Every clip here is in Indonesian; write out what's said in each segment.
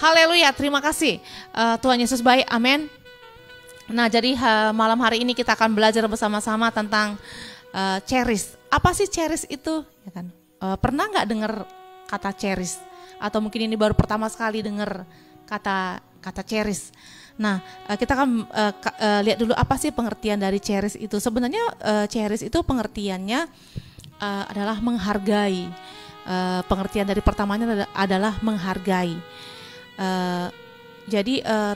Haleluya, terima kasih. Tuhan Yesus baik, amin. Nah, jadi malam hari ini kita akan belajar bersama-sama tentang cherish. Apa sih cherish itu? Ya kan? Pernah nggak dengar kata cherish? Atau mungkin ini baru pertama sekali dengar kata cherish. Nah, kita akan lihat dulu apa sih pengertian dari cherish itu. Sebenarnya cherish itu pengertiannya adalah menghargai. Pengertian dari pertamanya adalah menghargai.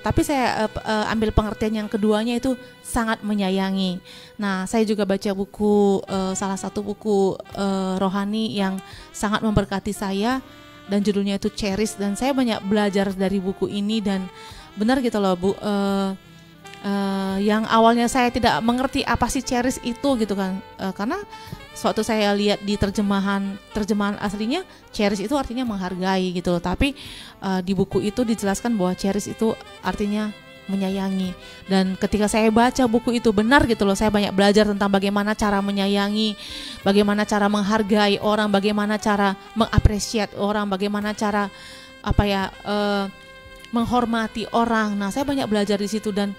Tapi saya ambil pengertian yang keduanya itu sangat menyayangi. Nah, saya juga baca buku, salah satu buku rohani yang sangat memberkati saya dan judulnya itu Cherish, dan saya banyak belajar dari buku ini dan benar gitu loh Bu. Yang awalnya saya tidak mengerti apa sih cherish itu gitu kan, karena suatu saya lihat di terjemahan aslinya cherish itu artinya menghargai gitu loh, tapi di buku itu dijelaskan bahwa cherish itu artinya menyayangi. Dan ketika saya baca buku itu benar gitu loh, saya banyak belajar tentang bagaimana cara menyayangi, bagaimana cara menghargai orang, bagaimana cara mengapresiasi orang, bagaimana cara menghormati orang. Nah, saya banyak belajar di situ, dan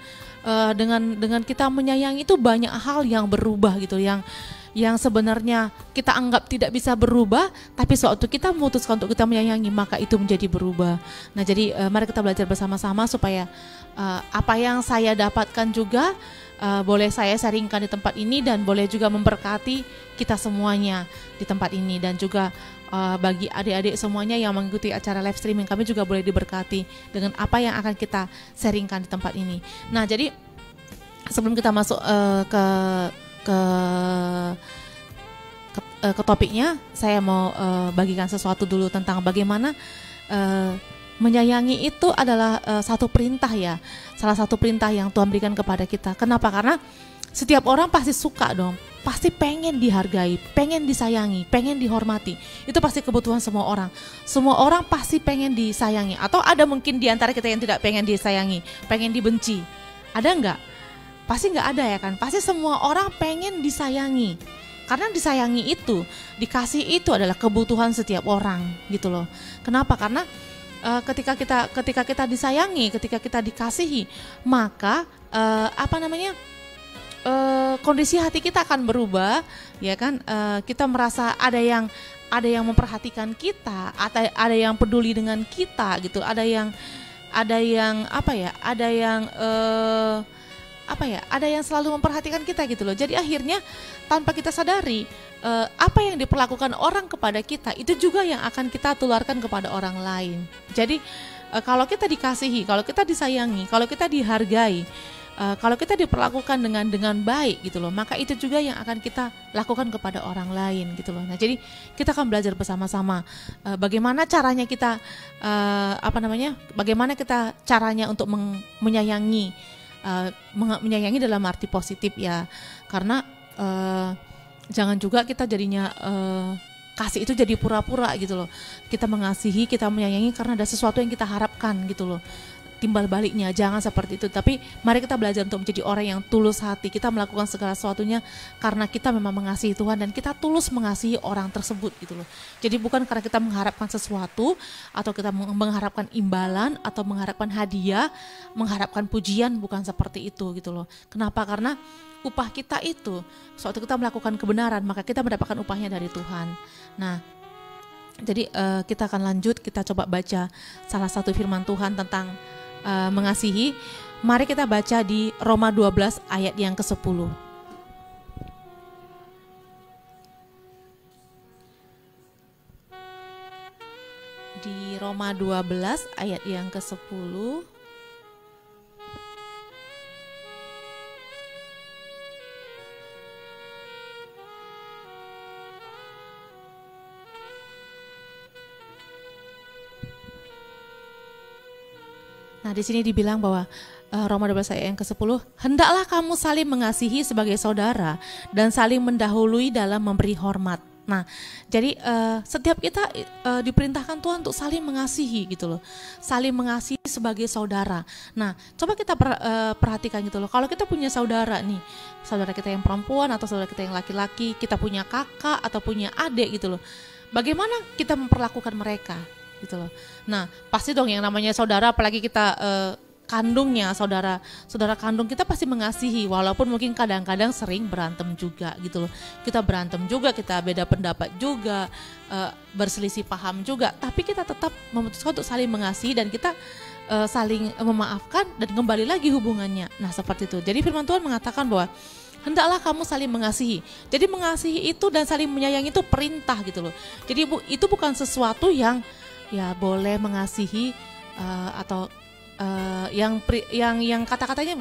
dengan kita menyayangi itu banyak hal yang berubah gitu, yang sebenarnya kita anggap tidak bisa berubah, tapi suatu kita memutuskan untuk kita menyayangi, maka itu menjadi berubah. Nah, jadi mari kita belajar bersama-sama supaya apa yang saya dapatkan juga boleh saya sharingkan di tempat ini, dan boleh juga memberkati kita semuanya di tempat ini, dan juga bagi adik-adik semuanya yang mengikuti acara live streaming, kami juga boleh diberkati dengan apa yang akan kita sharingkan di tempat ini. Nah, jadi sebelum kita masuk ke topiknya, saya mau bagikan sesuatu dulu tentang bagaimana menyayangi itu adalah satu perintah ya, salah satu perintah yang Tuhan berikan kepada kita. Kenapa? Karena setiap orang pasti suka dong, pasti pengen dihargai, pengen disayangi, pengen dihormati. Itu pasti kebutuhan semua orang. Semua orang pasti pengen disayangi. Atau ada mungkin di antara kita yang tidak pengen disayangi, pengen dibenci. Ada enggak? Pasti enggak ada ya kan? Pasti semua orang pengen disayangi. Karena disayangi itu, dikasih itu adalah kebutuhan setiap orang gitu loh. Kenapa? Karena ketika kita disayangi, ketika kita dikasihi, maka kondisi hati kita akan berubah, ya kan? Kita merasa ada yang memperhatikan kita, ada yang peduli dengan kita gitu, ada yang selalu memperhatikan kita gitu loh. Jadi akhirnya tanpa kita sadari, apa yang diperlakukan orang kepada kita itu juga yang akan kita tularkan kepada orang lain. Jadi kalau kita dikasihi, kalau kita disayangi, kalau kita dihargai, kalau kita diperlakukan dengan baik gitu loh, maka itu juga yang akan kita lakukan kepada orang lain gitu loh. Nah, jadi kita akan belajar bersama-sama bagaimana caranya kita bagaimana kita caranya untuk menyayangi, menyayangi dalam arti positif ya. Karena jangan juga kita jadinya kasih itu jadi pura-pura gitu loh. Kita mengasihi, kita menyayangi karena ada sesuatu yang kita harapkan gitu loh, timbal baliknya. Jangan seperti itu. Tapi mari kita belajar untuk menjadi orang yang tulus hati. Kita melakukan segala sesuatunya karena kita memang mengasihi Tuhan, dan kita tulus mengasihi orang tersebut gitu loh. Jadi bukan karena kita mengharapkan sesuatu, atau kita mengharapkan imbalan, atau mengharapkan hadiah, mengharapkan pujian, bukan seperti itu gitu loh. Kenapa? Karena upah kita itu, suatu kita melakukan kebenaran, maka kita mendapatkan upahnya dari Tuhan. Nah, jadi kita akan lanjut, kita coba baca salah satu firman Tuhan tentang mengasihi. Mari kita baca di Roma 12 ayat yang ke-10. Di Roma 12 ayat yang ke-10. Nah, di sini dibilang bahwa Roma 12 ayat yang ke-10, hendaklah kamu saling mengasihi sebagai saudara dan saling mendahului dalam memberi hormat. Nah, jadi setiap kita diperintahkan Tuhan untuk saling mengasihi gitu loh, saling mengasihi sebagai saudara. Nah, coba kita perhatikan gitu loh. Kalau kita punya saudara nih, saudara kita yang perempuan atau saudara kita yang laki-laki, kita punya kakak atau punya adik gitu loh. Bagaimana kita memperlakukan mereka? gitu loh. Nah, pasti dong yang namanya saudara, apalagi kita kandungnya, saudara kandung kita pasti mengasihi, walaupun mungkin kadang-kadang sering berantem juga gitu loh. Kita berantem juga, kita beda pendapat juga, berselisih paham juga, tapi kita tetap memutuskan untuk saling mengasihi dan kita saling memaafkan dan kembali lagi hubungannya. Nah, seperti itu. Jadi firman Tuhan mengatakan bahwa hendaklah kamu saling mengasihi. Jadi mengasihi itu dan saling menyayangi itu perintah gitu loh. Jadi itu bukan sesuatu yang ya boleh mengasihi atau yang kata-katanya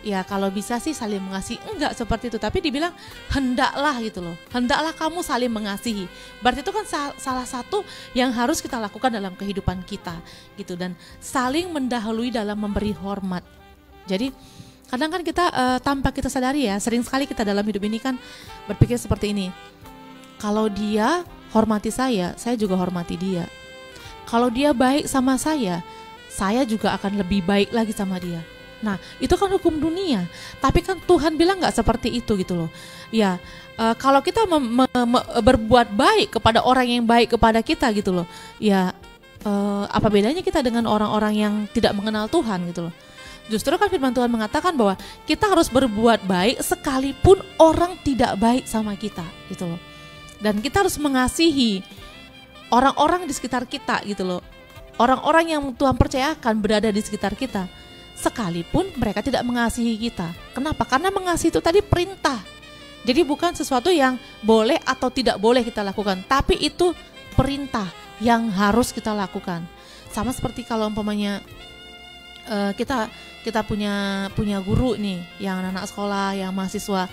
ya kalau bisa sih saling mengasihi, enggak seperti itu, tapi dibilang hendaklah gitu loh, hendaklah kamu saling mengasihi. Berarti itu kan salah satu yang harus kita lakukan dalam kehidupan kita gitu, dan saling mendahului dalam memberi hormat. Jadi kadang kan kita tanpa kita sadari ya, sering sekali kita dalam hidup ini kan berpikir seperti ini, kalau dia hormati saya juga hormati dia. Kalau dia baik sama saya juga akan lebih baik lagi sama dia. Nah, itu kan hukum dunia. Tapi kan Tuhan bilang nggak seperti itu gitu loh. Ya, kalau kita berbuat baik kepada orang yang baik kepada kita gitu loh. Ya, apa bedanya kita dengan orang-orang yang tidak mengenal Tuhan gitu loh. Justru kan firman Tuhan mengatakan bahwa kita harus berbuat baik sekalipun orang tidak baik sama kita gitu loh. Dan kita harus mengasihi orang-orang di sekitar kita gitu loh. Orang-orang yang Tuhan percayakan berada di sekitar kita, sekalipun mereka tidak mengasihi kita. Kenapa? Karena mengasihi itu tadi perintah. Jadi bukan sesuatu yang boleh atau tidak boleh kita lakukan, tapi itu perintah yang harus kita lakukan. Sama seperti kalau umpamanya kita punya guru nih, yang anak sekolah, yang mahasiswa,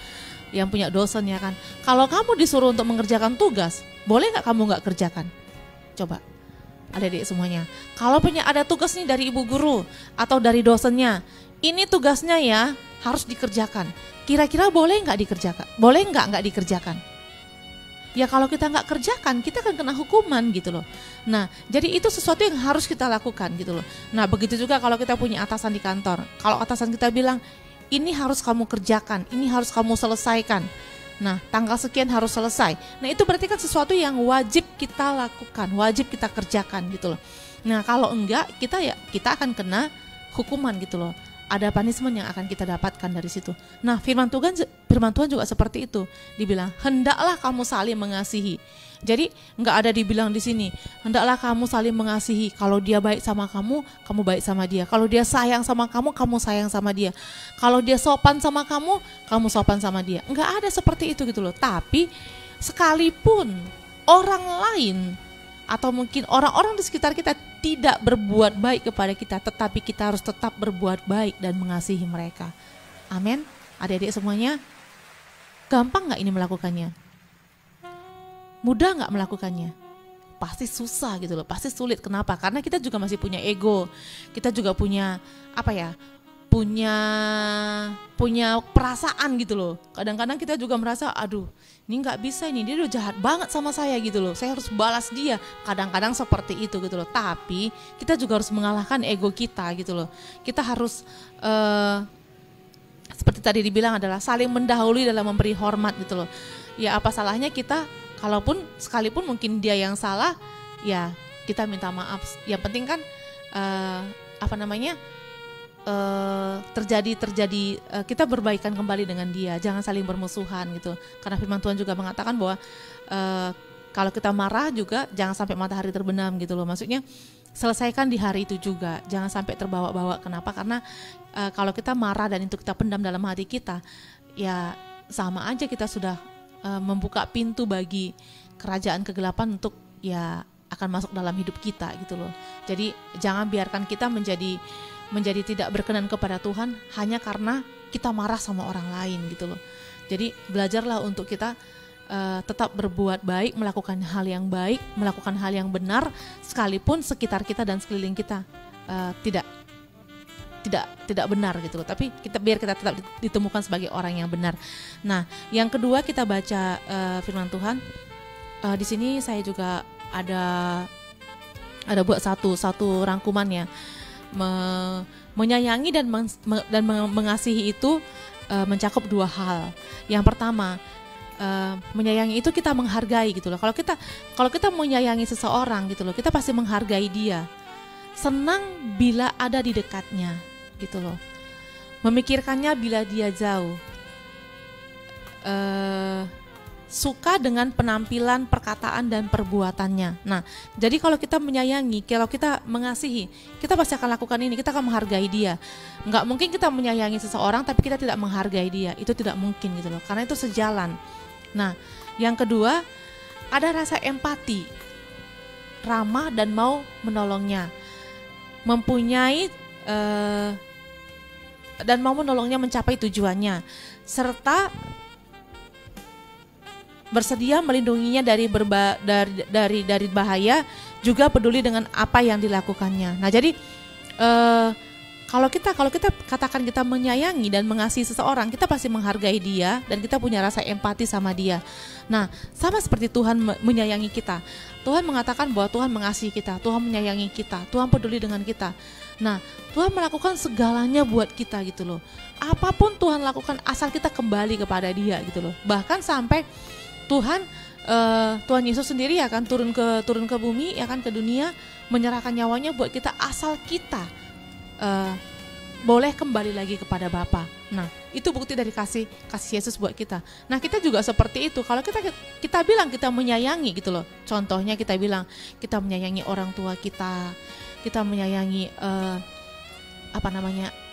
yang punya dosen ya kan. Kalau kamu disuruh untuk mengerjakan tugas, boleh nggak kamu nggak kerjakan? Coba. Adik-adik semuanya, kalau punya ada tugas nih dari ibu guru atau dari dosennya, ini tugasnya ya harus dikerjakan. Kira-kira boleh nggak dikerjakan? Boleh nggak dikerjakan? Ya kalau kita nggak kerjakan, kita akan kena hukuman gitu loh. Nah, jadi itu sesuatu yang harus kita lakukan gitu loh. Nah, begitu juga kalau kita punya atasan di kantor. Kalau atasan kita bilang, ini harus kamu kerjakan, ini harus kamu selesaikan. Nah, tanggal sekian harus selesai. Nah, itu berarti kan sesuatu yang wajib kita lakukan, wajib kita kerjakan gitu loh. Nah, kalau enggak, kita akan kena hukuman gitu loh. Ada punishment yang akan kita dapatkan dari situ. Nah, firman Tuhan juga seperti itu. Dibilang, hendaklah kamu saling mengasihi. Jadi nggak ada dibilang di sini, hendaklah kamu saling mengasihi. Kalau dia baik sama kamu baik sama dia. Kalau dia sayang sama kamu sayang sama dia. Kalau dia sopan sama kamu sopan sama dia. Nggak ada seperti itu gitu loh. Tapi sekalipun orang lain atau mungkin orang-orang di sekitar kita tidak berbuat baik kepada kita, tetapi kita harus tetap berbuat baik dan mengasihi mereka. Amin. Adik-adik semuanya, gampang nggak ini melakukannya? Mudah nggak melakukannya? Pasti susah gitu loh, pasti sulit. Kenapa? Karena kita juga masih punya ego, kita juga punya punya perasaan gitu loh. Kadang-kadang kita juga merasa, aduh, ini nggak bisa, ini dia udah jahat banget sama saya gitu loh. Saya harus balas dia. Kadang-kadang seperti itu gitu loh. Tapi kita juga harus mengalahkan ego kita gitu loh. Kita harus seperti tadi dibilang adalah saling mendahului dalam memberi hormat gitu loh. Ya apa salahnya kita, sekalipun mungkin dia yang salah, ya kita minta maaf. Yang penting kan terjadi kita berbaikan kembali dengan dia, jangan saling bermusuhan gitu. Karena firman Tuhan juga mengatakan bahwa kalau kita marah juga jangan sampai matahari terbenam gitu loh. Maksudnya selesaikan di hari itu juga, jangan sampai terbawa-bawa. Kenapa? Karena kalau kita marah dan itu kita pendam dalam hati kita, ya sama aja kita sudah membuka pintu bagi kerajaan kegelapan untuk ya akan masuk dalam hidup kita gitu loh. Jadi jangan biarkan kita menjadi tidak berkenan kepada Tuhan hanya karena kita marah sama orang lain gitu loh. Jadi belajarlah untuk kita tetap berbuat baik, melakukan hal yang baik, melakukan hal yang benar, sekalipun sekitar kita dan sekeliling kita tidak benar gitu loh. Tapi biar kita tetap ditemukan sebagai orang yang benar. Nah, yang kedua kita baca firman Tuhan. Di sini saya juga ada buat satu rangkuman ya. Menyayangi dan mengasihi itu mencakup dua hal. Yang pertama, menyayangi itu kita menghargai gitu loh. Kalau kita menyayangi seseorang gitu loh, kita pasti menghargai dia. Senang bila ada di dekatnya gitu loh. Memikirkannya bila dia jauh. Suka dengan penampilan, perkataan dan perbuatannya. Nah, jadi kalau kita menyayangi, kalau kita mengasihi, kita pasti akan lakukan ini, kita akan menghargai dia. Nggak mungkin kita menyayangi seseorang tapi kita tidak menghargai dia, itu tidak mungkin gitu loh, karena itu sejalan. Nah, yang kedua, ada rasa empati, ramah dan mau menolongnya, mempunyai dan mau menolongnya mencapai tujuannya, serta bersedia melindunginya dari bahaya, juga peduli dengan apa yang dilakukannya. Nah, jadi kalau kita katakan kita menyayangi dan mengasihi seseorang, kita pasti menghargai dia dan kita punya rasa empati sama dia. Nah, sama seperti Tuhan menyayangi kita. Tuhan mengatakan bahwa Tuhan mengasihi kita, Tuhan menyayangi kita, Tuhan peduli dengan kita. Nah, Tuhan melakukan segalanya buat kita gitu loh. Apapun Tuhan lakukan asal kita kembali kepada Dia gitu loh. Bahkan sampai Tuhan Yesus sendiri ya kan turun ke bumi ya kan, ke dunia, menyerahkan nyawanya buat kita asal kita boleh kembali lagi kepada Bapa. Nah, itu bukti dari kasih Yesus buat kita. Nah, kita juga seperti itu. Kalau kita bilang kita menyayangi gitu loh. Contohnya kita bilang kita menyayangi orang tua kita menyayangi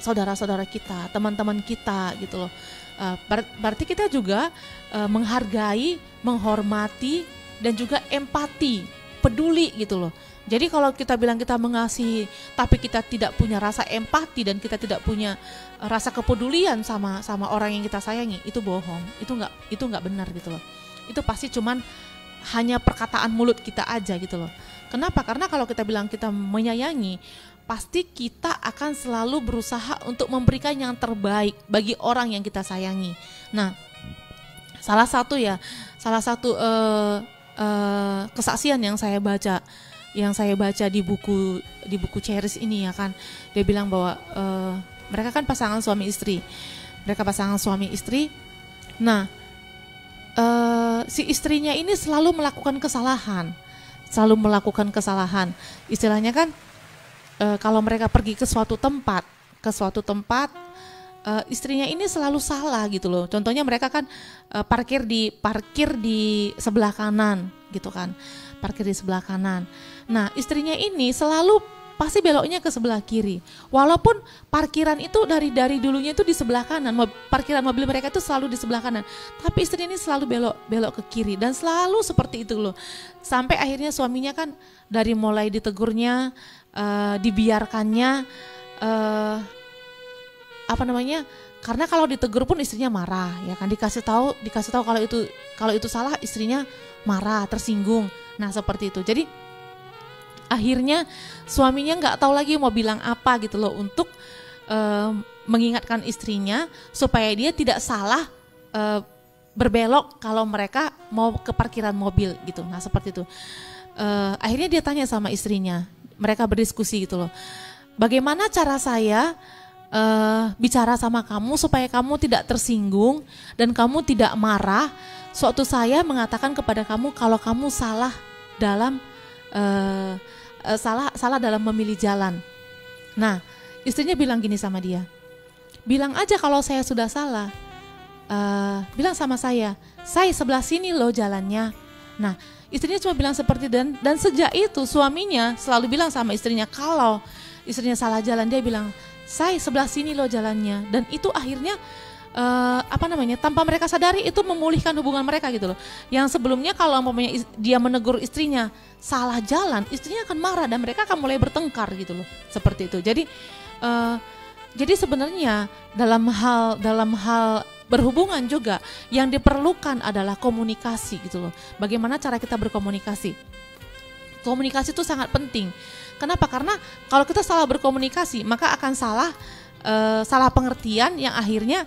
saudara-saudara kita, teman-teman kita gitu loh. Berarti kita juga menghargai, menghormati, dan juga empati, peduli gitu loh. Jadi kalau kita bilang kita mengasihi, tapi kita tidak punya rasa empati dan kita tidak punya rasa kepedulian sama orang yang kita sayangi, itu bohong, itu nggak benar gitu loh. Itu pasti cuman hanya perkataan mulut kita aja gitu loh. Kenapa? Karena kalau kita bilang kita menyayangi, pasti kita akan selalu berusaha untuk memberikan yang terbaik bagi orang yang kita sayangi. Nah, salah satu kesaksian yang saya baca di buku Cherish ini ya kan, dia bilang bahwa mereka kan pasangan suami istri. Nah, si istrinya ini selalu melakukan kesalahan. Istilahnya kan, kalau mereka pergi ke suatu tempat, istrinya ini selalu salah gitu loh. Contohnya mereka kan parkir di sebelah kanan gitu kan, parkir di sebelah kanan. Nah, istrinya ini selalu pasti beloknya ke sebelah kiri. Walaupun parkiran itu dari dulunya itu di sebelah kanan, parkiran mobil mereka itu selalu di sebelah kanan, tapi istrinya ini selalu belok ke kiri dan selalu seperti itu loh. Sampai akhirnya suaminya kan dari mulai ditegurnya, dibiarkannya, karena kalau ditegur pun istrinya marah ya kan, dikasih tahu kalau itu salah, istrinya marah, tersinggung. Nah, seperti itu. Jadi akhirnya suaminya nggak tahu lagi mau bilang apa gitu loh untuk mengingatkan istrinya supaya dia tidak salah berbelok kalau mereka mau ke parkiran mobil gitu. Nah, seperti itu. Akhirnya dia tanya sama istrinya, mereka berdiskusi gitu loh. Bagaimana cara saya bicara sama kamu supaya kamu tidak tersinggung dan kamu tidak marah sewaktu saya mengatakan kepada kamu kalau kamu salah dalam memilih jalan. Nah, istrinya bilang gini sama dia, bilang aja kalau saya sudah salah, bilang sama saya sebelah sini loh jalannya. Nah, istrinya cuma bilang seperti dan sejak itu suaminya selalu bilang sama istrinya kalau istrinya salah jalan, dia bilang saya sebelah sini loh jalannya. Dan itu akhirnya tanpa mereka sadari itu memulihkan hubungan mereka gitu loh. Yang sebelumnya kalau dia menegur istrinya salah jalan, istrinya akan marah dan mereka akan mulai bertengkar gitu loh, seperti itu. Jadi sebenarnya dalam hal berhubungan juga yang diperlukan adalah komunikasi gitu loh. Bagaimana cara kita berkomunikasi? Komunikasi itu sangat penting. Kenapa? Karena kalau kita salah berkomunikasi, maka akan salah pengertian yang akhirnya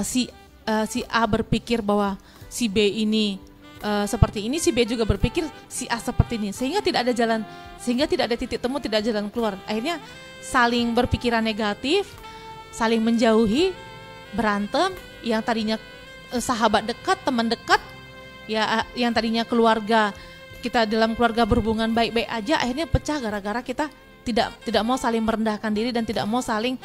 si A berpikir bahwa si B ini seperti ini, si B juga berpikir si A seperti ini, sehingga tidak ada titik temu, tidak ada jalan keluar. Akhirnya saling berpikiran negatif, saling menjauhi, berantem, yang tadinya sahabat dekat, teman dekat, ya yang tadinya keluarga, kita dalam keluarga berhubungan baik-baik aja, akhirnya pecah gara-gara kita tidak mau saling merendahkan diri dan tidak mau saling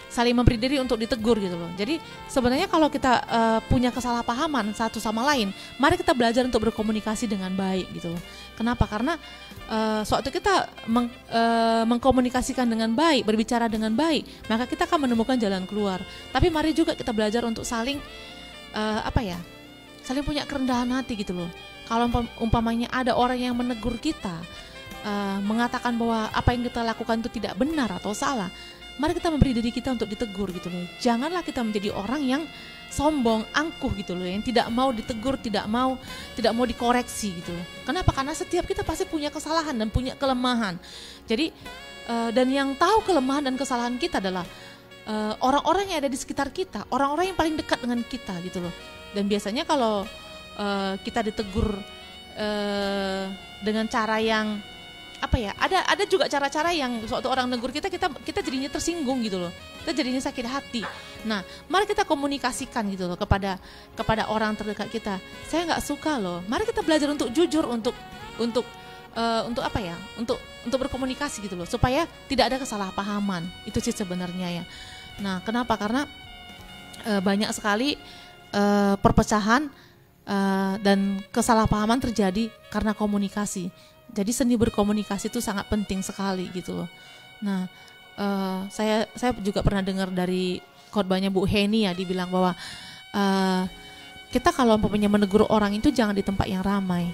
saling memberi diri untuk ditegur gitu loh. Jadi sebenarnya kalau kita punya kesalahpahaman satu sama lain, mari kita belajar untuk berkomunikasi dengan baik gitu loh. Kenapa? Karena sewaktu kita mengkomunikasikan dengan baik, berbicara dengan baik, maka kita akan menemukan jalan keluar. Tapi mari juga kita belajar untuk saling saling punya kerendahan hati gitu loh. Kalau umpamanya ada orang yang menegur kita, mengatakan bahwa apa yang kita lakukan itu tidak benar atau salah, mari kita memberi diri kita untuk ditegur gitu loh. Janganlah kita menjadi orang yang sombong, angkuh gitu loh, yang tidak mau ditegur, tidak mau dikoreksi gitu loh. Kenapa? Karena setiap kita pasti punya kesalahan dan punya kelemahan. Jadi dan yang tahu kelemahan dan kesalahan kita adalah orang-orang yang ada di sekitar kita, orang-orang yang paling dekat dengan kita gitu loh. Dan biasanya kalau kita ditegur dengan cara yang ada juga cara-cara yang suatu orang negur kita jadinya tersinggung gitu loh, kita jadinya sakit hati. Nah, mari kita komunikasikan gitu loh kepada orang terdekat kita. Saya nggak suka loh. Mari kita belajar untuk jujur, untuk berkomunikasi gitu loh, supaya tidak ada kesalahpahaman. Itu sih sebenarnya ya. Nah, kenapa? Karena banyak sekali perpecahan dan kesalahpahaman terjadi karena komunikasi. Jadi seni berkomunikasi itu sangat penting sekali gitu loh. Nah, saya juga pernah dengar dari khotbahnya Bu Heni ya, dibilang bahwa kita kalau menegur orang itu jangan di tempat yang ramai.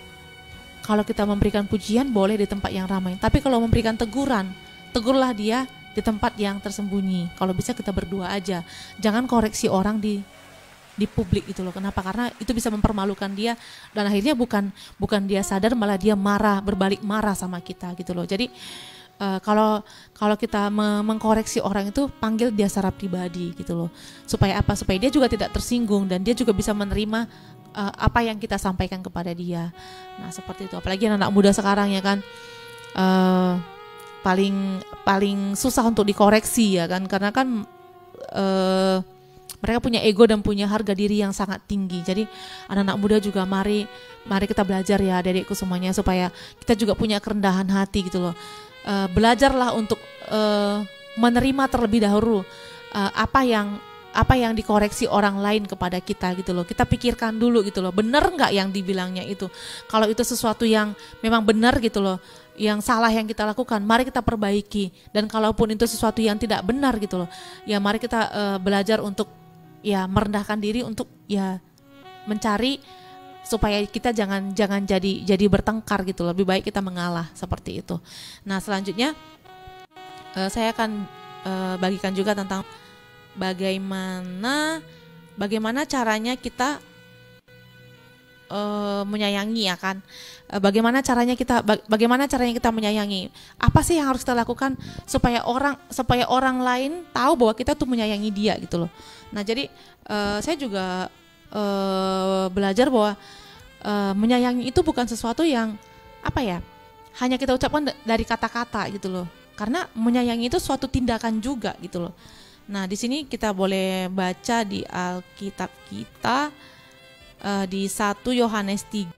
Kalau kita memberikan pujian boleh di tempat yang ramai. Tapi kalau memberikan teguran, tegurlah dia di tempat yang tersembunyi. Kalau bisa kita berdua aja. Jangan koreksi orang di publik gitu loh. Kenapa? Karena itu bisa mempermalukan dia dan akhirnya bukan dia sadar, malah dia berbalik marah sama kita gitu loh. Jadi kalau kita mengkoreksi orang itu, panggil dia secara pribadi gitu loh. Supaya apa? Supaya dia juga tidak tersinggung dan dia juga bisa menerima apa yang kita sampaikan kepada dia. Nah, seperti itu. Apalagi anak muda sekarang ya kan, paling susah untuk dikoreksi ya kan, karena kan mereka punya ego dan punya harga diri yang sangat tinggi. Jadi anak-anak muda juga mari kita belajar ya adikku semuanya, supaya kita juga punya kerendahan hati gitu loh. Belajarlah untuk menerima terlebih dahulu apa yang dikoreksi orang lain kepada kita gitu loh. Kita pikirkan dulu gitu loh, benar nggak yang dibilangnya itu. Kalau itu sesuatu yang memang benar gitu loh, yang salah yang kita lakukan, mari kita perbaiki. Dan kalaupun itu sesuatu yang tidak benar gitu loh, ya mari kita belajar untuk ya merendahkan diri, untuk ya mencari supaya kita jangan jadi bertengkar gitu. Lebih baik kita mengalah seperti itu. Nah, selanjutnya saya akan bagikan juga tentang bagaimana caranya kita menyayangi ya kan. Bagaimana caranya kita menyayangi? Apa sih yang harus kita lakukan supaya orang lain tahu bahwa kita tuh menyayangi dia gitu loh. Nah, jadi saya juga belajar bahwa menyayangi itu bukan sesuatu yang hanya kita ucapkan dari kata-kata gitu loh. Karena menyayangi itu suatu tindakan juga gitu loh. Nah, di sini kita boleh baca di Alkitab kita di 1 Yohanes 3.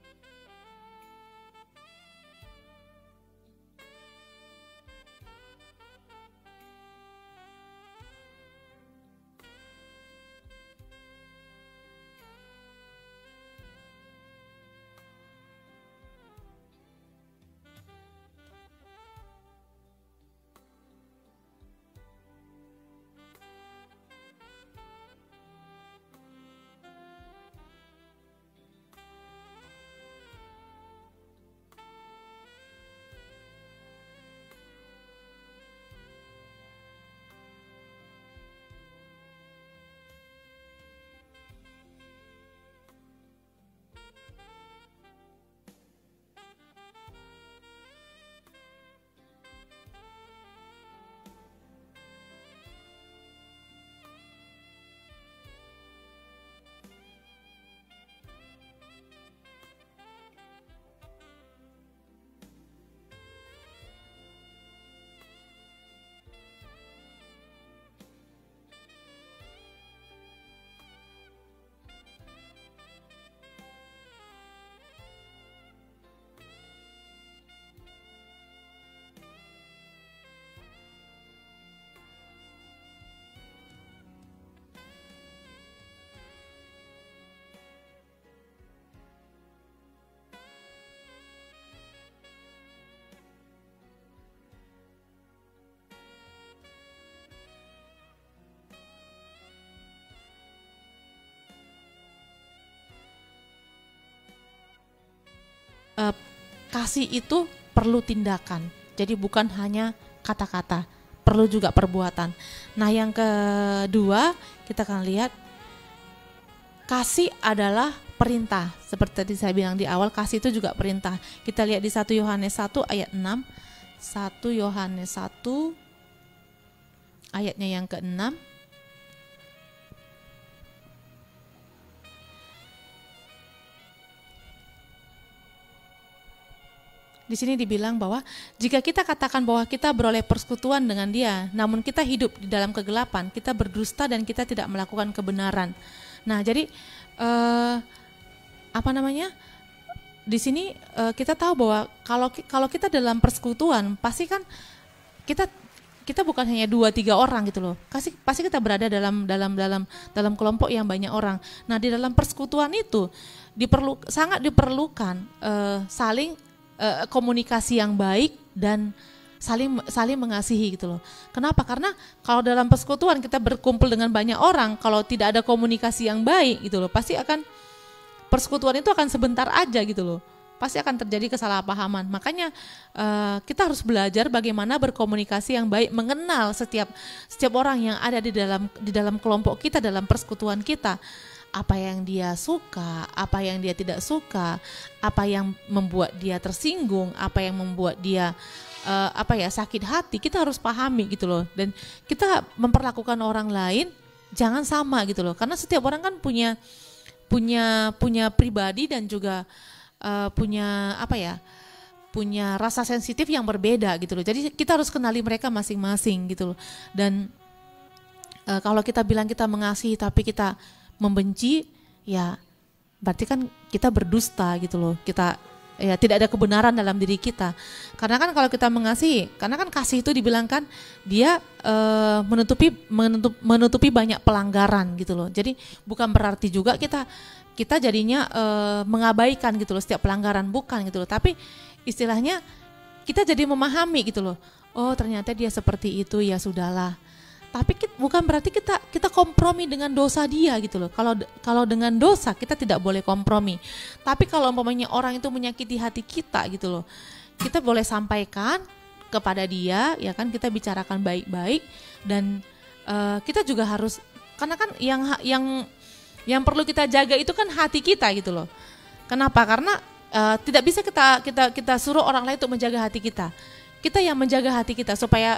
kasih itu perlu tindakan. Jadi bukan hanya kata-kata, perlu juga perbuatan. Nah, yang kedua kita akan lihat kasih adalah perintah. Seperti tadi saya bilang di awal, kasih itu juga perintah. Kita lihat di 1 Yohanes 1 ayat 6. 1 Yohanes 1 ayatnya yang ke-6. Di sini dibilang bahwa jika kita katakan bahwa kita beroleh persekutuan dengan Dia, namun kita hidup di dalam kegelapan, kita berdusta dan kita tidak melakukan kebenaran. Nah, jadi di sini kita tahu bahwa kalau kita dalam persekutuan, pasti kan kita bukan hanya 2-3 orang gitu loh. Pasti kita berada dalam kelompok yang banyak orang. Nah, di dalam persekutuan itu sangat diperlukan saling komunikasi yang baik dan saling mengasihi gitu loh. Kenapa? Karena kalau dalam persekutuan kita berkumpul dengan banyak orang, kalau tidak ada komunikasi yang baik gitu loh, pasti akan persekutuan itu akan sebentar aja gitu loh. Pasti akan terjadi kesalahpahaman. Makanya kita harus belajar bagaimana berkomunikasi yang baik, mengenal setiap orang yang ada di dalam kelompok kita, dalam persekutuan kita. Apa yang dia suka, apa yang dia tidak suka, apa yang membuat dia tersinggung, apa yang membuat dia sakit hati, kita harus pahami gitu loh. Dan kita memperlakukan orang lain jangan sama gitu loh, karena setiap orang kan punya pribadi dan juga punya rasa sensitif yang berbeda gitu loh. Jadi kita harus kenali mereka masing-masing gitu loh. Dan kalau kita bilang kita mengasihi tapi kita membenci, ya berarti kan kita berdusta gitu loh. Kita ya tidak ada kebenaran dalam diri kita. Karena kan kalau kita mengasihi, karena kan kasih itu dibilangkan dia menutupi banyak pelanggaran gitu loh. Jadi bukan berarti juga kita jadinya mengabaikan gitu loh setiap pelanggaran, bukan gitu loh. Tapi istilahnya kita jadi memahami gitu loh. Oh, ternyata dia seperti itu, ya sudahlah. Tapi bukan berarti kita kompromi dengan dosa dia gitu loh. Kalau dengan dosa kita tidak boleh kompromi. Tapi kalau umpamanya orang itu menyakiti hati kita gitu loh, kita boleh sampaikan kepada dia, ya kan, kita bicarakan baik-baik. Dan kita juga harus, karena kan yang perlu kita jaga itu kan hati kita gitu loh. Kenapa? Karena tidak bisa kita suruh orang lain untuk menjaga hati kita. Kita yang menjaga hati kita supaya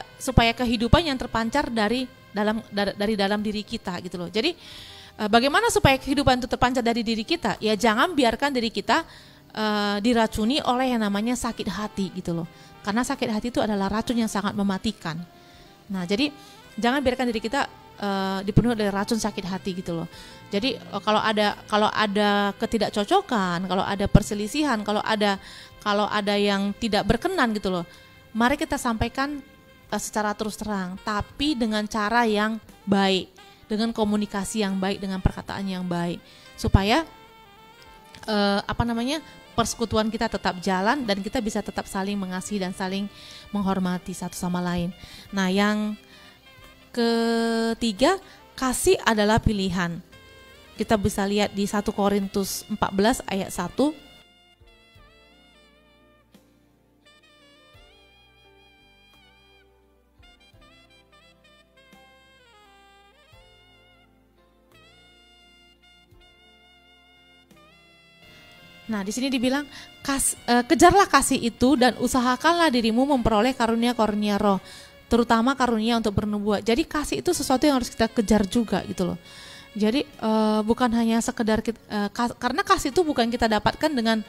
kehidupan yang terpancar dari dalam diri kita gitu loh. Jadi bagaimana supaya kehidupan itu terpancar dari diri kita? Ya jangan biarkan diri kita diracuni oleh yang namanya sakit hati gitu loh. Karena sakit hati itu adalah racun yang sangat mematikan. Nah, jadi jangan biarkan diri kita dipenuhi oleh racun sakit hati gitu loh. Jadi kalau ada ketidakcocokan, kalau ada perselisihan, kalau ada yang tidak berkenan gitu loh, mari kita sampaikan secara terus terang, tapi dengan cara yang baik, dengan komunikasi yang baik, dengan perkataan yang baik, supaya persekutuan kita tetap jalan dan kita bisa tetap saling mengasihi dan saling menghormati satu sama lain. Nah, yang ketiga, kasih adalah pilihan. Kita bisa lihat di 1 Korintus 14 ayat 1. Nah, di sini dibilang kejarlah kasih itu dan usahakanlah dirimu memperoleh karunia-karunia roh, terutama karunia untuk bernubuat. Jadi kasih itu sesuatu yang harus kita kejar juga gitu loh. Jadi bukan hanya sekedar karena kasih itu bukan kita dapatkan dengan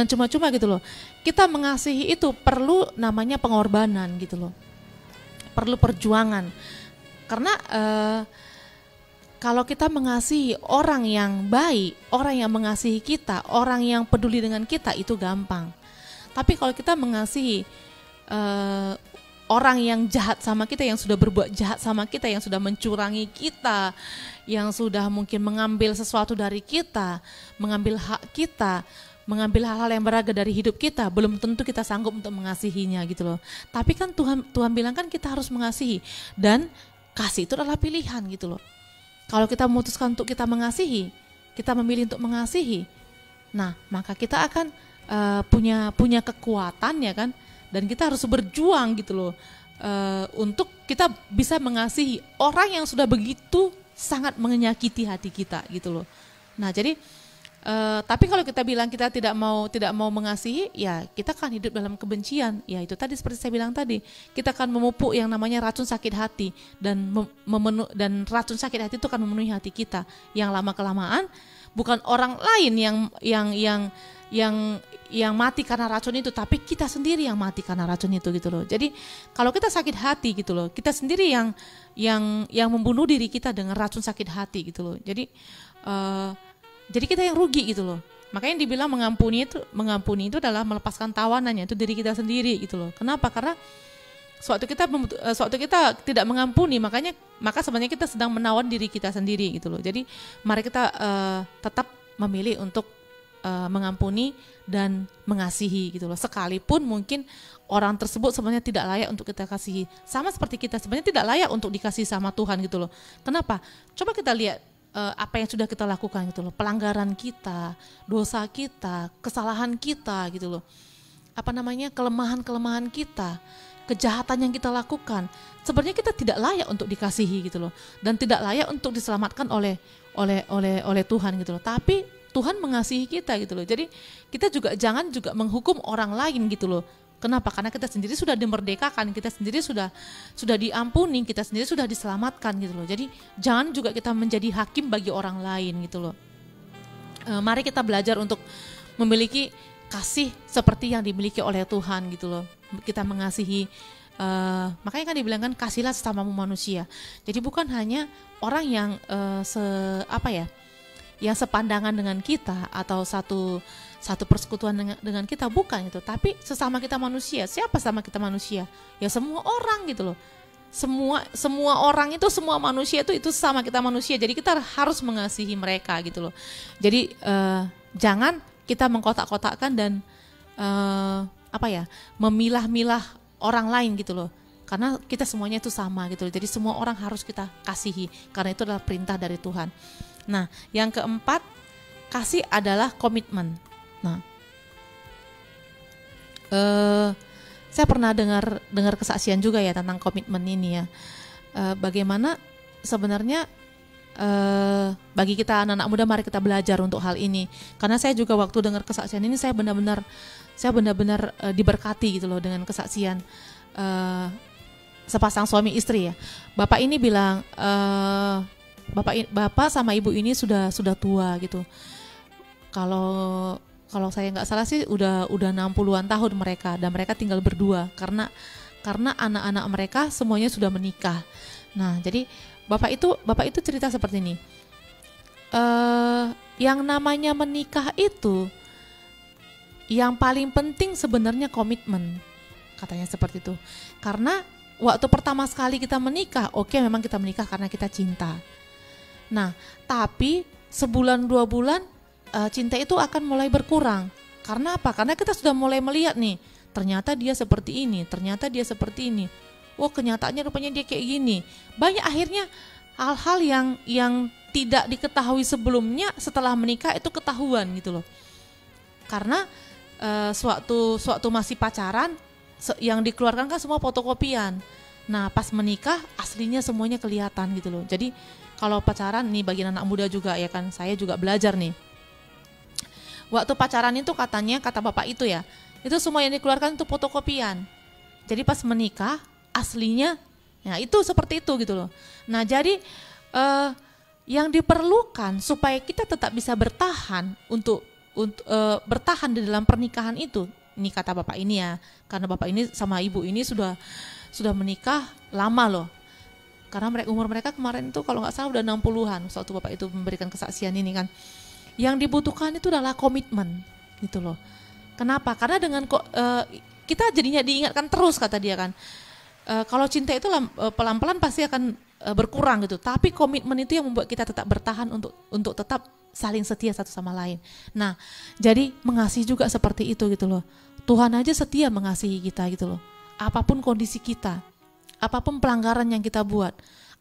cuma-cuma gitu loh. Kita mengasihi itu perlu namanya pengorbanan gitu loh. Perlu perjuangan. Karena kalau kita mengasihi orang yang baik, orang yang mengasihi kita, orang yang peduli dengan kita, itu gampang. Tapi kalau kita mengasihi orang yang jahat sama kita, yang sudah berbuat jahat sama kita, yang sudah mencurangi kita, yang sudah mungkin mengambil sesuatu dari kita, mengambil hak kita, mengambil hal-hal yang berharga dari hidup kita, belum tentu kita sanggup untuk mengasihinya gitu loh. Tapi kan Tuhan bilang kan kita harus mengasihi, dan kasih itu adalah pilihan gitu loh. Kalau kita memutuskan untuk kita mengasihi, kita memilih untuk mengasihi, nah maka kita akan punya kekuatan ya kan, dan kita harus berjuang gitu loh, untuk kita bisa mengasihi orang yang sudah begitu sangat menyakiti hati kita gitu loh. Nah jadi tapi kalau kita bilang kita tidak mau mengasihi, ya kita akan hidup dalam kebencian. Ya itu tadi seperti saya bilang tadi, kita akan memupuk yang namanya racun sakit hati, dan racun sakit hati itu akan memenuhi hati kita. Yang lama kelamaan bukan orang lain yang mati karena racun itu, tapi kita sendiri yang mati karena racun itu gitu loh. Jadi kalau kita sakit hati gitu loh, kita sendiri yang membunuh diri kita dengan racun sakit hati gitu loh. Jadi kita yang rugi gitu loh. Makanya dibilang mengampuni itu adalah melepaskan tawanannya, itu diri kita sendiri gitu loh. Kenapa? Karena suatu kita tidak mengampuni, maka sebenarnya kita sedang menawan diri kita sendiri gitu loh. Jadi mari kita tetap memilih untuk mengampuni dan mengasihi gitu loh. Sekalipun mungkin orang tersebut sebenarnya tidak layak untuk kita kasihi. Sama seperti kita sebenarnya tidak layak untuk dikasihi sama Tuhan gitu loh. Kenapa? Coba kita lihat apa yang sudah kita lakukan gitu loh, pelanggaran kita, dosa kita, kesalahan kita gitu loh, kelemahan kita, kejahatan yang kita lakukan, sebenarnya kita tidak layak untuk dikasihi gitu loh, dan tidak layak untuk diselamatkan oleh Tuhan gitu loh. Tapi Tuhan mengasihi kita gitu loh. Jadi kita juga jangan menghukum orang lain gitu loh. Kenapa? Karena kita sendiri sudah dimerdekakan, kita sendiri sudah diampuni, kita sendiri sudah diselamatkan gitu loh. Jadi jangan juga kita menjadi hakim bagi orang lain gitu loh. Mari kita belajar untuk memiliki kasih seperti yang dimiliki oleh Tuhan gitu loh. Kita mengasihi, makanya kan dibilangkan kasihlah sesamamu manusia. Jadi bukan hanya orang yang yang sepandangan dengan kita atau satu persekutuan dengan kita, bukan gitu, tapi sesama kita manusia. Siapa sama kita manusia? Ya semua orang gitu loh. Semua orang itu, semua manusia itu sama kita manusia. Jadi kita harus mengasihi mereka gitu loh. Jadi jangan kita mengkotak-kotakkan dan memilah-milah orang lain gitu loh. Karena kita semuanya itu sama gitu loh. Jadi semua orang harus kita kasihi, karena itu adalah perintah dari Tuhan. Nah, yang keempat, kasih adalah komitmen. Nah, saya pernah dengar kesaksian juga ya tentang komitmen ini ya. Bagaimana sebenarnya bagi kita anak-anak muda, mari kita belajar untuk hal ini. Karena saya juga waktu dengar kesaksian ini, saya benar-benar diberkati gitu loh dengan kesaksian sepasang suami istri ya. Bapak ini bilang, bapak sama ibu ini sudah tua gitu. Kalau saya nggak salah sih udah 60-an tahun mereka, dan mereka tinggal berdua karena anak-anak mereka semuanya sudah menikah. Nah, jadi bapak itu cerita seperti ini. Yang namanya menikah itu yang paling penting sebenarnya komitmen, katanya seperti itu. Karena waktu pertama sekali kita menikah, oke, memang kita menikah karena kita cinta. Nah, tapi sebulan 2 bulan cinta itu akan mulai berkurang. Karena apa? Karena kita sudah mulai melihat nih, ternyata dia seperti ini, ternyata dia seperti ini. Oh, kenyataannya rupanya dia kayak gini. Banyak akhirnya hal-hal yang tidak diketahui sebelumnya, setelah menikah itu ketahuan gitu loh. Karena suatu masih pacaran, yang dikeluarkan kan semua fotokopian. Nah, pas menikah aslinya semuanya kelihatan gitu loh. Jadi kalau pacaran nih, bagi anak muda juga ya kan, saya juga belajar nih. Waktu pacaran itu kata bapak itu ya, itu semua yang dikeluarkan itu fotokopian. Jadi pas menikah aslinya, ya itu seperti itu gitu loh. Nah, jadi yang diperlukan supaya kita tetap bisa bertahan untuk bertahan di dalam pernikahan itu, ini kata bapak ini ya, karena bapak ini sama ibu ini sudah menikah lama loh. Karena umur mereka kemarin itu kalau nggak salah udah 60-an waktu bapak itu memberikan kesaksian ini kan. Yang dibutuhkan itu adalah komitmen gitu loh. Kenapa? Karena dengan kita jadinya diingatkan terus, kata dia kan. Kalau cinta itu pelan-pelan pasti akan berkurang gitu. Tapi komitmen itu yang membuat kita tetap bertahan untuk tetap saling setia satu sama lain. Nah, jadi mengasihi juga seperti itu gitu loh. Tuhan aja setia mengasihi kita gitu loh. Apapun kondisi kita, apapun pelanggaran yang kita buat,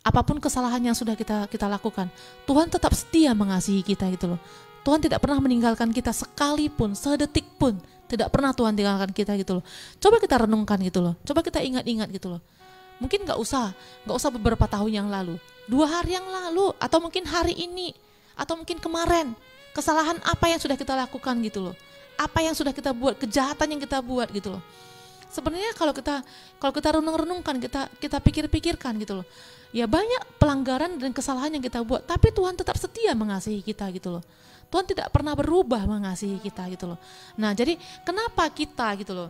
apapun kesalahan yang sudah kita lakukan, Tuhan tetap setia mengasihi kita gitu loh. Tuhan tidak pernah meninggalkan kita sekalipun, sedetik pun. Tidak pernah Tuhan tinggalkan kita gitu loh. Coba kita renungkan gitu loh. Coba kita ingat-ingat gitu loh. Mungkin gak usah beberapa tahun yang lalu, 2 hari yang lalu, atau mungkin hari ini, atau mungkin kemarin. Kesalahan apa yang sudah kita lakukan gitu loh. Apa yang sudah kita buat, kejahatan yang kita buat gitu loh. Sebenarnya kalau kita renung-renungkan, kita pikir-pikirkan gitu loh. Ya banyak pelanggaran dan kesalahan yang kita buat, tapi Tuhan tetap setia mengasihi kita gitu loh. Tuhan tidak pernah berubah mengasihi kita gitu loh. Nah, jadi kenapa kita gitu loh?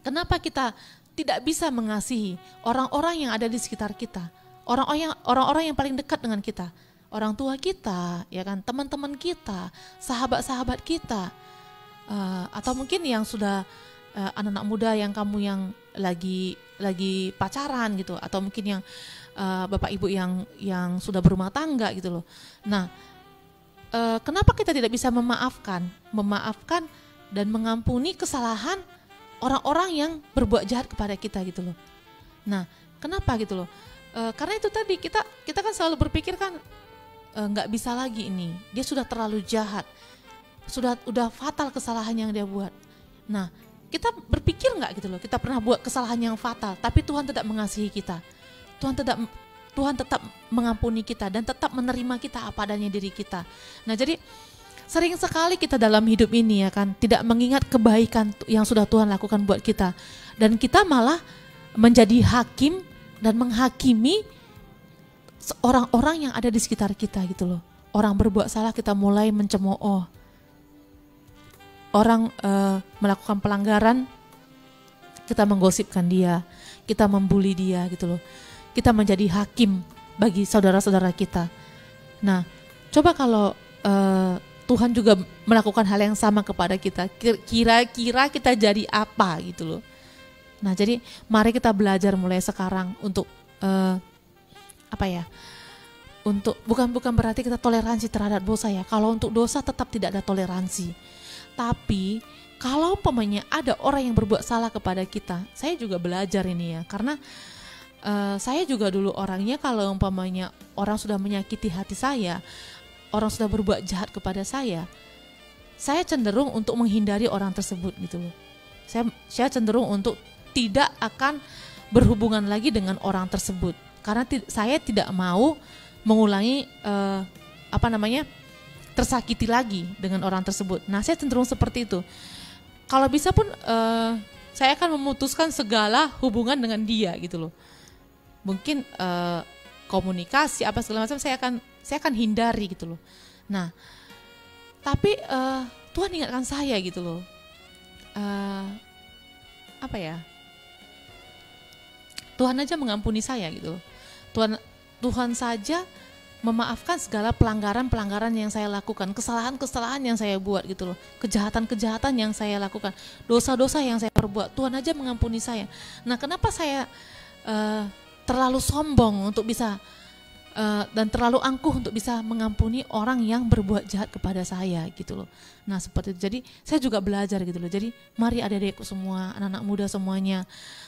Kenapa kita tidak bisa mengasihi orang-orang yang ada di sekitar kita? Orang-orang yang paling dekat dengan kita. Orang tua kita, ya kan, teman-teman kita, sahabat-sahabat kita. Atau mungkin yang sudah anak-anak muda yang kamu yang lagi pacaran gitu, atau mungkin yang bapak ibu yang sudah berumah tangga gitu loh. Nah, kenapa kita tidak bisa memaafkan dan mengampuni kesalahan orang-orang yang berbuat jahat kepada kita gitu loh. Nah, kenapa gitu loh? Karena itu tadi kita kan selalu berpikir kan nggak bisa lagi ini, dia sudah terlalu jahat, udah fatal kesalahan yang dia buat. Nah, kita berpikir nggak gitu loh, kita pernah buat kesalahan yang fatal, tapi Tuhan tetap mengasihi kita, Tuhan tetap mengampuni kita dan tetap menerima kita apa adanya diri kita. Nah, jadi sering sekali kita dalam hidup ini ya kan tidak mengingat kebaikan yang sudah Tuhan lakukan buat kita, dan kita malah menjadi hakim dan menghakimi orang-orang yang ada di sekitar kita gitu loh. Orang berbuat salah kita mulai mencemooh. Orang melakukan pelanggaran kita menggosipkan dia, kita membuli dia gitu loh. Kita menjadi hakim bagi saudara-saudara kita. Nah, coba kalau Tuhan juga melakukan hal yang sama kepada kita, kira-kira kita jadi apa gitu loh. Nah, jadi mari kita belajar mulai sekarang untuk untuk bukan berarti kita toleransi terhadap dosa ya. Kalau untuk dosa tetap tidak ada toleransi. Tapi kalau umpamanya ada orang yang berbuat salah kepada kita, saya juga belajar ini ya, karena saya juga dulu orangnya kalau umpamanya orang sudah menyakiti hati saya, orang sudah berbuat jahat kepada saya cenderung untuk menghindari orang tersebut gitu loh. Saya cenderung untuk tidak akan berhubungan lagi dengan orang tersebut, karena saya tidak mau mengulangi tersakiti lagi dengan orang tersebut. Nah, saya cenderung seperti itu. Kalau bisa pun saya akan memutuskan segala hubungan dengan dia gitu loh. Mungkin komunikasi apa segala macam saya akan hindari gitu loh. Nah, tapi Tuhan ingatkan saya gitu loh. Tuhan aja mengampuni saya gitu loh. Tuhan saja memaafkan segala pelanggaran-pelanggaran yang saya lakukan, kesalahan-kesalahan yang saya buat gitu loh, kejahatan-kejahatan yang saya lakukan, dosa-dosa yang saya perbuat, Tuhan aja mengampuni saya. Nah, kenapa saya terlalu sombong untuk bisa dan terlalu angkuh untuk bisa mengampuni orang yang berbuat jahat kepada saya gitu loh. Nah, seperti itu. Jadi saya juga belajar gitu loh. Jadi mari adik-adikku semua, anak-anak muda semuanya,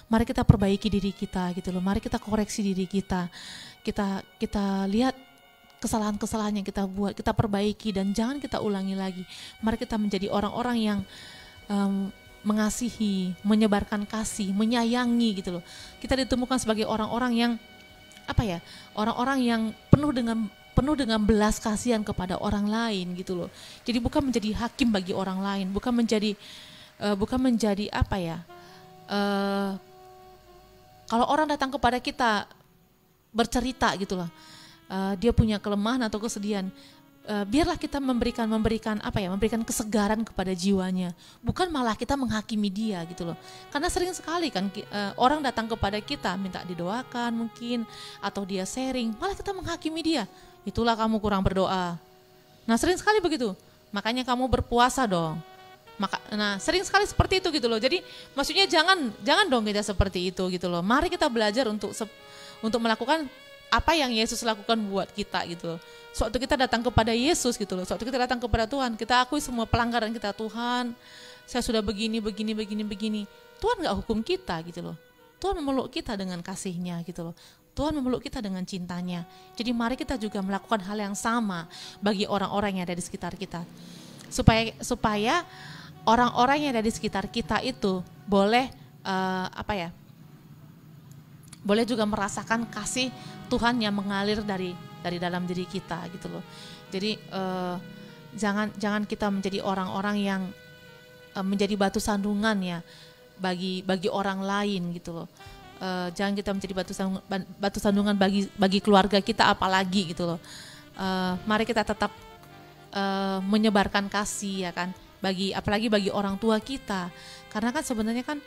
mari kita perbaiki diri kita gitu loh. Mari kita koreksi diri kita. Kita lihat kesalahan-kesalahan yang kita buat, kita perbaiki dan jangan kita ulangi lagi. Mari kita menjadi orang-orang yang mengasihi, menyebarkan kasih, menyayangi gitu loh. Kita ditemukan sebagai orang-orang yang orang-orang yang penuh dengan belas kasihan kepada orang lain gitu loh. Jadi bukan menjadi hakim bagi orang lain, bukan menjadi kalau orang datang kepada kita bercerita gitulah, dia punya kelemahan atau kesedihan, biarlah kita memberikan kesegaran kepada jiwanya, bukan malah kita menghakimi dia gitu loh. Karena sering sekali kan orang datang kepada kita minta didoakan mungkin, atau dia sharing, malah kita menghakimi dia. Itulah kamu kurang berdoa. Nah, sering sekali begitu. Makanya kamu berpuasa dong. Nah, sering sekali seperti itu gitu loh. Jadi maksudnya jangan dong kita seperti itu gitu loh. Mari kita belajar untuk melakukan apa yang Yesus lakukan buat kita gitu loh. Suatu kita datang kepada Yesus gitu loh. Suatu kita datang kepada Tuhan, kita akui semua pelanggaran kita. Tuhan, saya sudah begini. Tuhan gak hukum kita gitu loh. Tuhan memeluk kita dengan kasih-Nya gitu loh. Tuhan memeluk kita dengan cintanya. Jadi mari kita juga melakukan hal yang sama bagi orang-orang yang ada di sekitar kita. Supaya orang-orang yang ada di sekitar kita itu boleh boleh juga merasakan kasih Tuhan yang mengalir dari dalam diri kita gitu loh. Jadi jangan kita menjadi orang-orang yang menjadi batu sandungan ya bagi orang lain gitu loh. Jangan kita menjadi batu sandungan bagi keluarga kita apalagi gitu loh. Mari kita tetap menyebarkan kasih ya kan, apalagi bagi orang tua kita, karena kan sebenarnya kan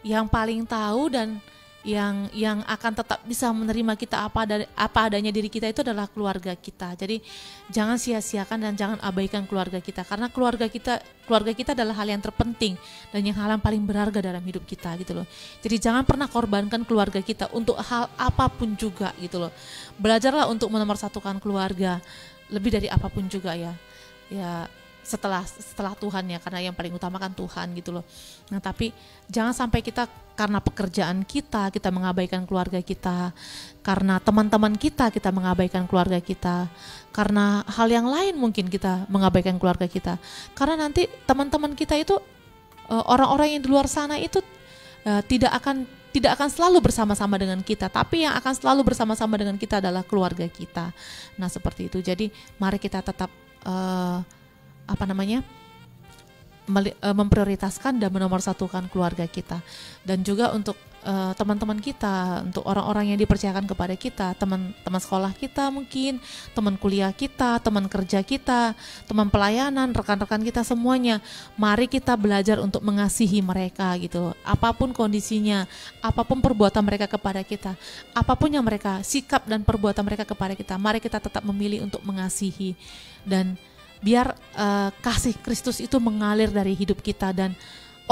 yang paling tahu dan yang akan tetap bisa menerima kita apa adanya diri kita itu adalah keluarga kita. Jadi jangan sia-siakan dan jangan abaikan keluarga kita, karena keluarga kita adalah hal yang terpenting dan hal yang paling berharga dalam hidup kita gitu loh. Jadi jangan pernah korbankan keluarga kita untuk hal apapun juga gitu loh. Belajarlah untuk menomorsatukan keluarga lebih dari apapun juga ya setelah Tuhan ya, karena yang paling utama kan Tuhan gitu loh. Nah tapi jangan sampai kita karena pekerjaan kita mengabaikan keluarga kita, karena teman-teman kita mengabaikan keluarga kita, karena hal yang lain mungkin kita mengabaikan keluarga kita, karena nanti teman-teman kita itu orang-orang yang di luar sana itu tidak akan selalu bersama-sama dengan kita, tapi yang akan selalu bersama-sama dengan kita adalah keluarga kita. Nah seperti itu. Jadi mari kita tetap memprioritaskan dan menomorsatukan keluarga kita, dan juga untuk teman-teman kita, untuk orang-orang yang dipercayakan kepada kita, teman-teman sekolah kita mungkin, teman kuliah kita, teman kerja kita, teman pelayanan, rekan-rekan kita semuanya. Mari kita belajar untuk mengasihi mereka gitu. Apapun kondisinya, apapun perbuatan mereka kepada kita, apapun yang mereka sikap dan perbuatan mereka kepada kita, mari kita tetap memilih untuk mengasihi, dan biar kasih Kristus itu mengalir dari hidup kita, dan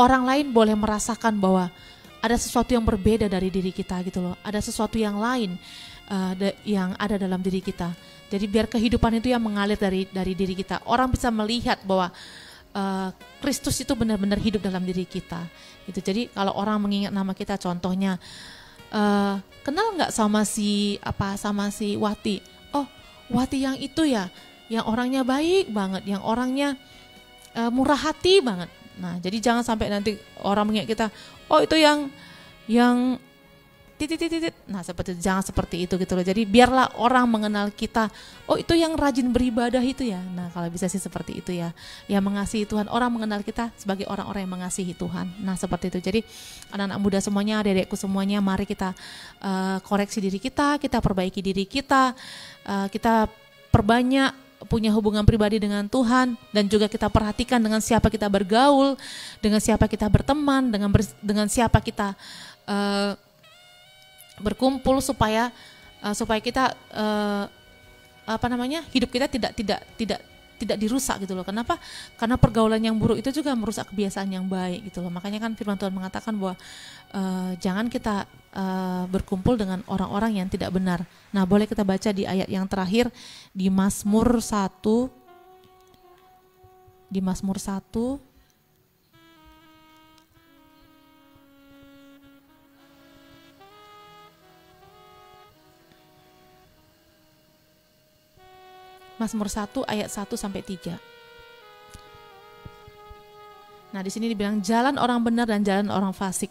orang lain boleh merasakan bahwa ada sesuatu yang berbeda dari diri kita gitu loh. Ada sesuatu yang lain yang ada dalam diri kita. Jadi biar kehidupan itu yang mengalir dari diri kita. Orang bisa melihat bahwa Kristus itu benar-benar hidup dalam diri kita. Gitu. Jadi kalau orang mengingat nama kita, contohnya kenal nggak sama si Wati? Oh, Wati yang itu ya, yang orangnya baik banget, yang orangnya murah hati banget. Nah, jadi jangan sampai nanti orang mengingat kita, oh itu yang titit. Nah, jangan seperti itu gitu loh. Jadi biarlah orang mengenal kita, oh itu yang rajin beribadah itu ya. Nah, kalau bisa sih seperti itu ya. Yang mengasihi Tuhan, orang mengenal kita sebagai orang-orang yang mengasihi Tuhan. Nah, seperti itu. Jadi anak-anak muda semuanya, adik-adikku semuanya, mari kita koreksi diri kita perbaiki diri kita perbanyak punya hubungan pribadi dengan Tuhan, dan juga kita perhatikan dengan siapa kita bergaul, dengan siapa kita berteman, dengan siapa kita berkumpul, supaya kita hidup kita tidak dirusak gitu loh. Kenapa? Karena pergaulan yang buruk itu juga merusak kebiasaan yang baik gitu loh. Makanya kan firman Tuhan mengatakan bahwa jangan kita berkumpul dengan orang-orang yang tidak benar. Nah, boleh kita baca di ayat yang terakhir di Mazmur 1. Di Mazmur 1 Mazmur 1 ayat 1 sampai 3. Nah, di sini dibilang jalan orang benar dan jalan orang fasik.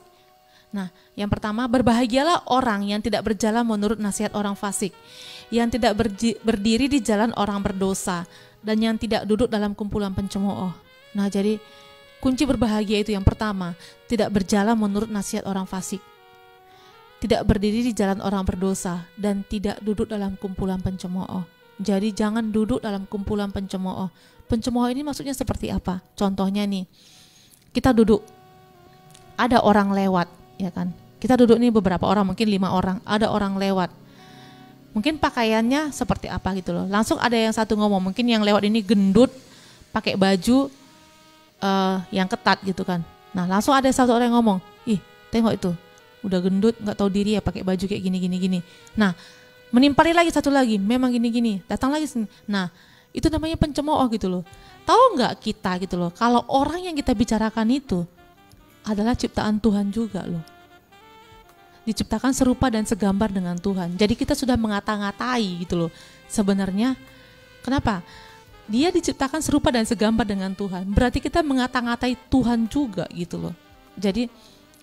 Nah, yang pertama, berbahagialah orang yang tidak berjalan menurut nasihat orang fasik, yang tidak berdiri di jalan orang berdosa, dan yang tidak duduk dalam kumpulan pencemooh. Nah, jadi kunci berbahagia itu yang pertama, tidak berjalan menurut nasihat orang fasik, tidak berdiri di jalan orang berdosa, dan tidak duduk dalam kumpulan pencemooh. Jadi jangan duduk dalam kumpulan pencemooh. Pencemooh ini maksudnya seperti apa? Contohnya nih, kita duduk, ada orang lewat, ya kan? Kita duduk nih beberapa orang, mungkin 5 orang, ada orang lewat. Mungkin pakaiannya seperti apa gitu loh. Langsung ada yang satu ngomong, mungkin yang lewat ini gendut, pakai baju yang ketat gitu kan. Nah, langsung ada satu orang yang ngomong, ih tengok itu, udah gendut, gak tahu diri ya, pakai baju kayak gini. Nah, menimpali lagi satu lagi, memang gini, datang lagi sini. Nah, itu namanya pencemooh gitu loh. Tahu nggak kita gitu loh, kalau orang yang kita bicarakan itu adalah ciptaan Tuhan juga loh. diciptakan serupa dan segambar dengan Tuhan. Jadi kita sudah mengata-ngatai gitu loh. Sebenarnya kenapa? Dia diciptakan serupa dan segambar dengan Tuhan. Berarti kita mengata-ngatai Tuhan juga gitu loh. Jadi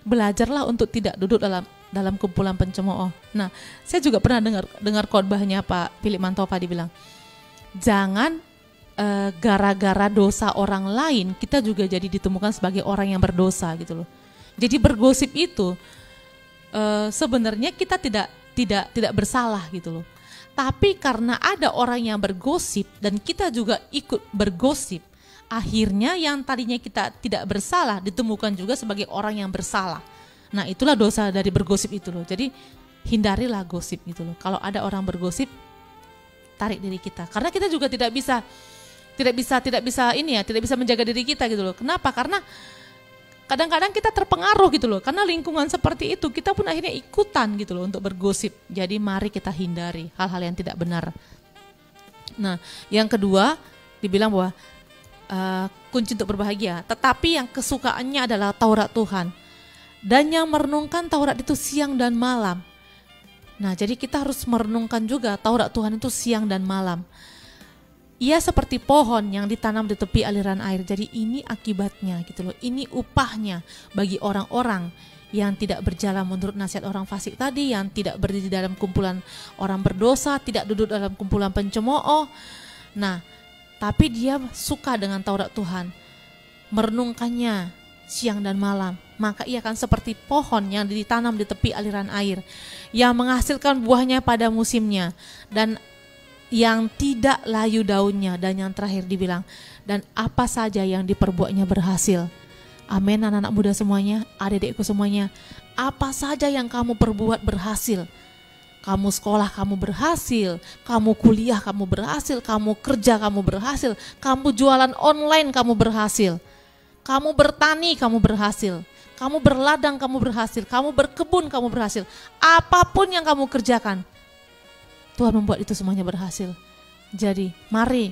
belajarlah untuk tidak duduk dalam kumpulan pencemooh. Nah, saya juga pernah dengar khotbahnya Pak Philip Mantova, dibilang, jangan gara-gara dosa orang lain kita juga jadi ditemukan sebagai orang yang berdosa gitu loh. Jadi bergosip itu sebenarnya kita tidak bersalah gitu loh. Tapi karena ada orang yang bergosip dan kita juga ikut bergosip, akhirnya yang tadinya kita tidak bersalah ditemukan juga sebagai orang yang bersalah. Nah, itulah dosa dari bergosip itu loh. Jadi hindarilah gosip gitu loh. Kalau ada orang bergosip, tarik diri kita. Karena kita juga tidak bisa menjaga diri kita gitu loh. Kenapa? Karena kadang-kadang kita terpengaruh gitu loh. Karena lingkungan seperti itu, kita pun akhirnya ikutan gitu loh untuk bergosip. Jadi mari kita hindari hal-hal yang tidak benar. Nah, yang kedua dibilang bahwa kunci untuk berbahagia, tetapi yang kesukaannya adalah Taurat Tuhan, dan yang merenungkan Taurat itu siang dan malam. Nah, jadi kita harus merenungkan juga Taurat Tuhan itu siang dan malam. Ia seperti pohon yang ditanam di tepi aliran air. Jadi ini akibatnya gitu loh. Ini upahnya bagi orang-orang yang tidak berjalan menurut nasihat orang fasik tadi, yang tidak berdiri dalam kumpulan orang berdosa, tidak duduk dalam kumpulan pencemooh. Nah, tapi dia suka dengan Taurat Tuhan, merenungkannya siang dan malam, maka ia akan seperti pohon yang ditanam di tepi aliran air, yang menghasilkan buahnya pada musimnya, dan yang tidak layu daunnya. Dan yang terakhir dibilang, dan apa saja yang diperbuatnya berhasil. Amin, anak-anak muda semuanya, adik-adikku semuanya, apa saja yang kamu perbuat berhasil. Kamu sekolah kamu berhasil, kamu kuliah kamu berhasil, kamu kerja kamu berhasil, kamu jualan online kamu berhasil, kamu bertani kamu berhasil, kamu berladang kamu berhasil, kamu berkebun kamu berhasil. Apapun yang kamu kerjakan, Tuhan membuat itu semuanya berhasil. Jadi mari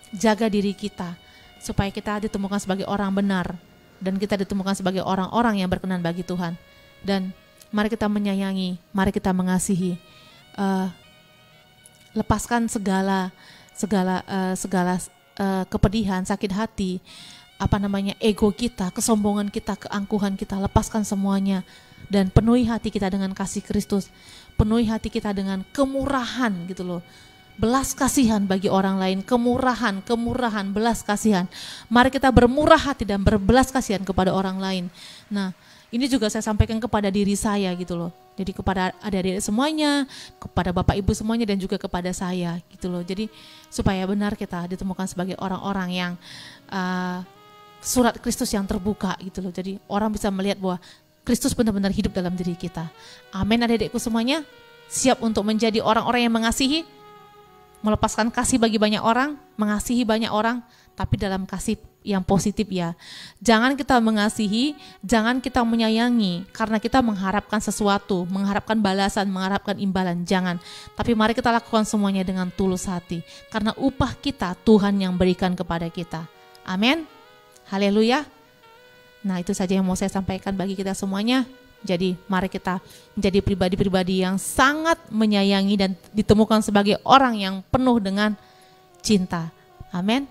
jaga diri kita supaya kita ditemukan sebagai orang benar dan kita ditemukan sebagai orang-orang yang berkenan bagi Tuhan. Dan mari kita menyayangi, mari kita mengasihi, lepaskan segala kepedihan, sakit hati, ego kita, kesombongan kita, keangkuhan kita, lepaskan semuanya dan penuhi hati kita dengan kasih Kristus, penuhi hati kita dengan kemurahan gitu loh. Belas kasihan bagi orang lain, kemurahan, belas kasihan. Mari kita bermurah hati dan berbelas kasihan kepada orang lain. Nah, ini juga saya sampaikan kepada diri saya gitu loh. Jadi kepada adik-adik semuanya, kepada Bapak Ibu semuanya, dan juga kepada saya gitu loh. Jadi supaya benar kita ditemukan sebagai orang-orang yang surat Kristus yang terbuka gitu loh. Jadi orang bisa melihat bahwa Kristus benar-benar hidup dalam diri kita. Amin, adik-adikku semuanya. Siap untuk menjadi orang-orang yang mengasihi, melepaskan kasih bagi banyak orang, mengasihi banyak orang, tapi dalam kasih yang positif ya. Jangan kita mengasihi, jangan kita menyayangi karena kita mengharapkan sesuatu, mengharapkan balasan, mengharapkan imbalan, jangan. Tapi mari kita lakukan semuanya dengan tulus hati, karena upah kita Tuhan yang berikan kepada kita. Amin. Haleluya. Nah, itu saja yang mau saya sampaikan bagi kita semuanya. Jadi mari kita menjadi pribadi-pribadi yang sangat menyayangi dan ditemukan sebagai orang yang penuh dengan cinta. Amin.